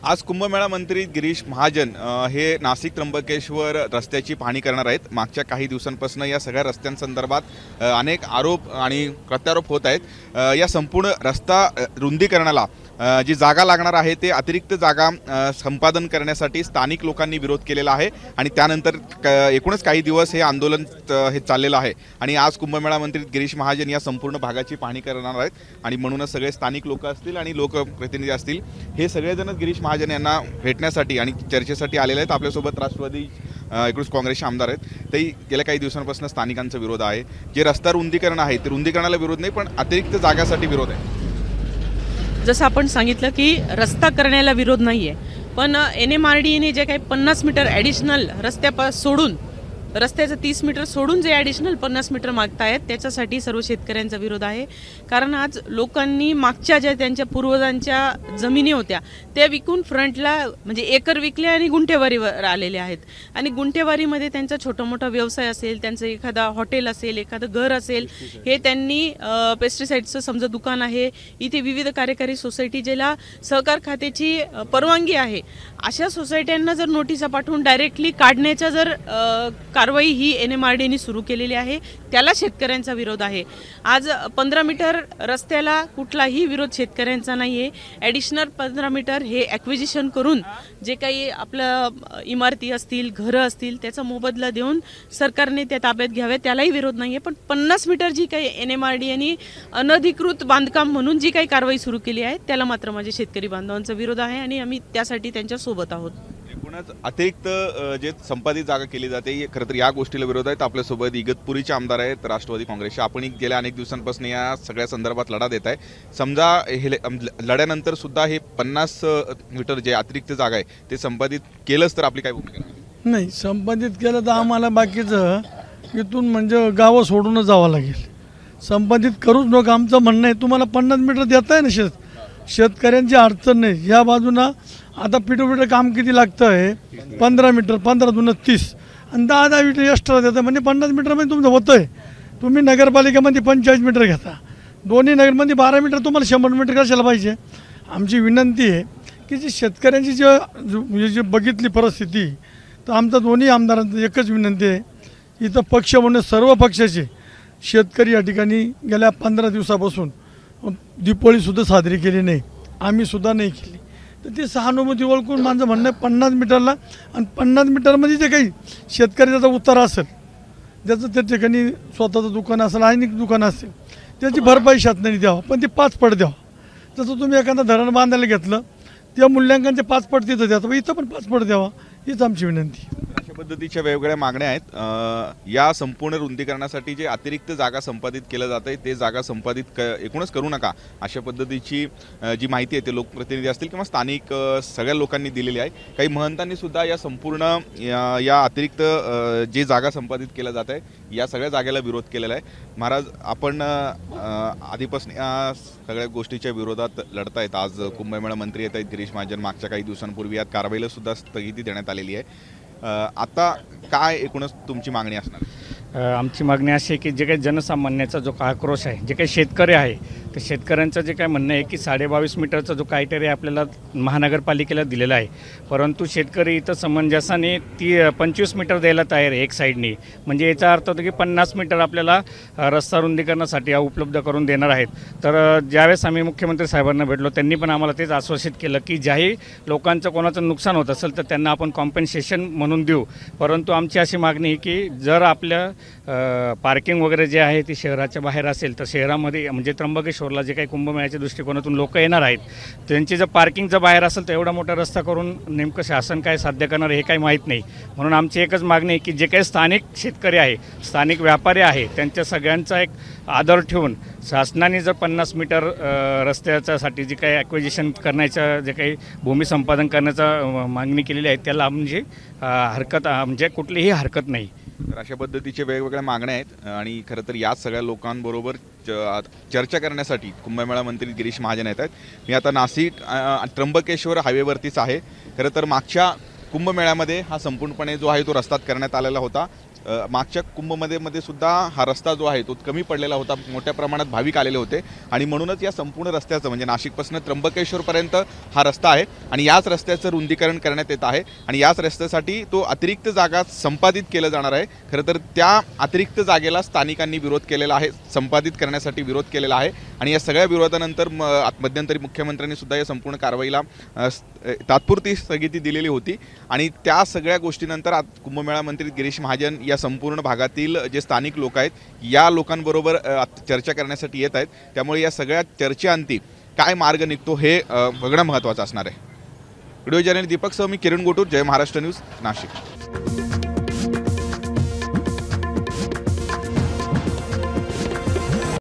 आज कुंभमेळा मंत्री गिरीश महाजन हे नाशिक त्र्यंबकेश्वर रस्त्याची पाहणी करणार आहेत। मागच्या काही दिवसांपासून या सगळ्या रस्त्यांसंदर्भात अनेक आरोप आणि प्रत्यारोप होत आहेत। या संपूर्ण रस्ता रुंदीकरणाला जी जागा लागणार आहे ते अतिरिक्त जागा संपादन करण्यासाठी स्थानिक लोकांनी विरोध केलेला आहे आणि त्यानंतर एकूणच काही दिवस हे आंदोलन हे चाललेलं आहे आणि आज कुंभमेळा मंत्री गिरीश महाजन या संपूर्ण भागाची पाहणी करणार आहेत आणि म्हणूनच सगळे स्थानिक लोक असतील आणि लोकप्रतिनिधी असतील हे सगळेजण गिरीश महाजन यांना भेटण्यासाठी आणि चर्चेसाठी आलेले आहेत। आपल्यासोबत राष्ट्रवादी एकूणच काँग्रेसचे आमदार आहेत। तेही गेल्या काही दिवसांपासून स्थानिकांचा विरोध आहे। जे रस्ता रुंदीकरण आहे ते रुंदीकरणाला विरोध नाही पण अतिरिक्त जागासाठी विरोध आहे। जसं आपण सांगितलं की रस्ता करण्याला विरोध नाही आहे, पण NMRDने जे काही 50 मीटर ॲडिशनल सोडून रस्त्याचं 30 मीटर सोडून जे ॲडिशनल 50 मीटर मागतायत त्याच्यासाठी सर्व शेतकऱ्यांचा विरोध आहे। कारण आज लोकांनी मागच्या ज्या त्यांच्या पूर्वजांच्या जमिनी होत्या त्या विकून फ्रंटला म्हणजे एकर विकले आणि गुंठेवारीवर आलेले आहेत आणि गुंठेवारीमध्ये त्यांचा छोटा मोठा व्यवसाय असेल, त्यांचं एखादा हॉटेल असेल, एखादं घर असेल, हे त्यांनी पेस्टिसाईडचं समजा दुकान आहे, इथे विविध कार्यकारी सोसायटी ज्याला सहकार खात्याची परवानगी आहे अशा सोसायट्यांना जर नोटिसा पाठवून डायरेक्टली काढण्याच्या जर कारवाई ही NMRDने सुरू केलेली आहे, त्याला शेतकऱ्यांचा विरोध आहे। आज 15 मीटर रस्त्याला कुठलाही विरोध शेतकऱ्यांचा नाही आहे। ॲडिशनल 15 मीटर हे ॲक्विजिशन करून जे काही आपलं इमारती असतील, घरं असतील त्याचा मोबदला देऊन सरकारने त्या ताब्यात घ्यावे त्यालाही विरोध नाही आहे। पण 50 मीटर जी काही NMRDने अनधिकृत बांधकाम म्हणून जी काही कारवाई सुरू केली आहे त्याला मात्र माझे शेतकरी बांधवांचा विरोध आहे आणि आम्ही त्यासाठी त्यांच्या सोबत आहोत। एकूणच अतिरिक्त जे संपादित जागा केली जाते खरं तर या गोष्टीला विरोध आहेत। आपल्यासोबत इगतपुरीचे आमदार आहेत राष्ट्रवादी काँग्रेसचे। आपण गेल्या अनेक दिवसांपासून या सगळ्या संदर्भात लढा देत आहे। समजा हे लढ्यानंतर सुद्धा हे 50 मीटर जे अतिरिक्त जागा आहे ते संपादित केलंच तर आपली काय भूमिका नाही? संपादित केलं तर आम्हाला बाकीचं इथून म्हणजे गावं सोडूनच जावं लागेल। संपादित करूच नका आमचं म्हणणं आहे। तुम्हाला 50 मीटर देत आहे ना शेतकऱ्यांची अडचण नाही। या बाजूनं आता पिटोपिटं काम किती लागतं आहे? 15 मीटर, 15 दून 30 आणि 10 मीटर एक्स्ट्रा देतं म्हणजे 50 मीटरमध्ये तुमचं होतं आहे। तुम्ही नगरपालिकेमध्ये 45 मीटर घेता, दोन्ही नगरमध्ये 12 मीटर, तुम्हाला 100 मीटर कशाला पाहिजे? आमची विनंती आहे की जी शेतकऱ्यांची जी बघितली परिस्थिती तर आमचा दोन्ही आमदारांचं एकच विनंती आहे, इथं पक्ष म्हणून सर्व पक्षाचे शेतकरी या ठिकाणी गेल्या 15 दिवसापासून दीपावळीसुद्धा साजरी केली नाही, आम्ही सुद्धा नाही केली, तर ती सहानुभूती ओळखून माझं म्हणणं आहे 50 मीटरला आणि 50 मीटरमध्ये जे काही शेतकऱ्याचा उत्तर असेल, ज्याचं त्या ठिकाणी स्वतःचं दुकान असेल, अनेक दुकान असेल, त्याची भरपाई शासनाने द्यावं, पण ती 5 पट द्यावं। जसं तुम्ही एखादं धरण बांधायला घेतलं त्या मूल्यांकनचे 5 पट तिथं द्यावं, इथं पण 5 पट द्यावा, हीच आमची विनंती। अशा पद्धतीच्या वेगवेगळ्या मागण्या आहेत। या संपूर्ण रुंदीकरणासाठी जे अतिरिक्त जागा संपादित केलं जात आहे ते जागा संपादित एकूणच करू नका अशा पद्धतीची जी माहिती आहे ते लोकप्रतिनिधी असतील किंवा स्थानिक सगळ्या लोकांनी दिलेली आहे। काही महंतांनी सुद्धा या संपूर्ण या अतिरिक्त जे जागा संपादित केलं जात आहे या सगळ्या जागेला विरोध केलेला आहे। महाराज, आपण आधीपासून या सगळ्या गोष्टीच्या विरोधात लढतायत। आज कुंभमेळा मंत्री येत आहेत गिरीश महाजन, मागच्या काही दिवसांपूर्वी यात कारवाईला सुद्धा स्थगिती देण्यात आलेली आहे। आता काय एकूणच तुमची मागणी असणार? आमची मागणी अशी आहे की जे काही जनसामान्याचा जो आक्रोश आहे, जे काही शेतकरी आहे तर शेतकऱ्यांचं जे काय म्हणणं आहे की 22.5 मीटरचा जो क्रायटेरिया आपल्याला महानगरपालिकेला दिलेला आहे, परंतु शेतकरी इथं समंजसाने 25 मीटर द्यायला तयार आहे एक साईडनी, म्हणजे याचा अर्थ होतो की 50 मीटर आपल्याला रस्ता रुंदीकरणासाठी उपलब्ध करून देणार आहेत। तर ज्यावेळेस आम्ही मुख्यमंत्री साहेबांना भेटलो त्यांनी पण आम्हाला तेच आश्वासित केलं की ज्याही लोकांचं कोणाचं नुकसान होत असेल तर त्यांना आपण कॉम्पेन्सेशन म्हणून देऊ, परंतु आमची अशी मागणी आहे की जर आपल्या पार्किंग वगैरे जे आहे ती शहराच्या बाहेर असेल तर शहरामध्ये म्हणजे त्र्यंबकेश्वरला जे काही कुंभमेळ्याच्या दृष्टिकोनातून लोक येणार आहेत त्यांची जर पार्किंगचं बाहेर असेल तर एवढा मोठा रस्ता करून नेमकं शासन काय साध्य करणार हे काही माहीत नाही। म्हणून आमची एकच मागणी आहे की जे काही स्थानिक शेतकरी आहे, स्थानिक व्यापारी आहे, त्यांच्या सगळ्यांचा एक आदर ठेवून शासनाने जर 50 मीटर रस्त्याच्यासाठी जे काही ॲक्विजिशन करण्याच्या जे काही भूमी संपादन करण्याचा मागणी केलेली आहे त्याला म्हणजे हरकत म्हणजे कुठलीही हरकत नाही। तर अशा पद्धतीचे वेगवेगळ्या मागण्या आहेत आणि खरं तर याच सगळ्या लोकांबरोबर चर्चा करण्यासाठी कुंभमेळा मंत्री गिरीश महाजन येत आहेत। मी आता नाशिक त्र्यंबकेश्वर हायवेवरतीच आहे। खरं तर मागच्या कुंभमेळ्यामध्ये हा संपूर्णपणे जो आहे तो रस्ता करण्यात आलेला होता। मागच्या कुंभमध्ये सुद्धा हा रस्ता जो आहे तो कमी पडलेला होता, मोठ्या प्रमाणात भाविक आलेले होते आणि म्हणूनच या संपूर्ण रस्त्याचं म्हणजे नाशिकपासून त्र्यंबकेश्वरपर्यंत हा रस्ता आहे आणि याच रस्त्याचं रुंदीकरण करण्यात येत आहे आणि याच रस्त्यासाठी तो अतिरिक्त जागा संपादित केलं जाणार आहे। खरं तर त्या अतिरिक्त जागेला स्थानिकांनी विरोध केलेला आहे, संपादित करण्यासाठी विरोध केलेला आहे आणि या सगळ्या विरोधानंतर मध्यंतरी मुख्यमंत्र्यांनी सुद्धा या संपूर्ण कारवाईला तात्पुरती स्थगिती दिलेली होती आणि त्या सगळ्या गोष्टीनंतर आज कुंभमेळा मंत्री गिरीश महाजन या संपूर्ण भागातील जे स्थानिक लोक आहेत या लोकांबरोबर चर्चा करण्यासाठी येत आहेत। त्यामुळे या सगळ्या चर्चेअंती काय मार्ग निघतो हे बघणं महत्त्वाचं असणार आहे। व्हिडिओ जर्नलिस्ट दीपक सह मी किरण गोटूर, जय महाराष्ट्र न्यूज, नाशिक।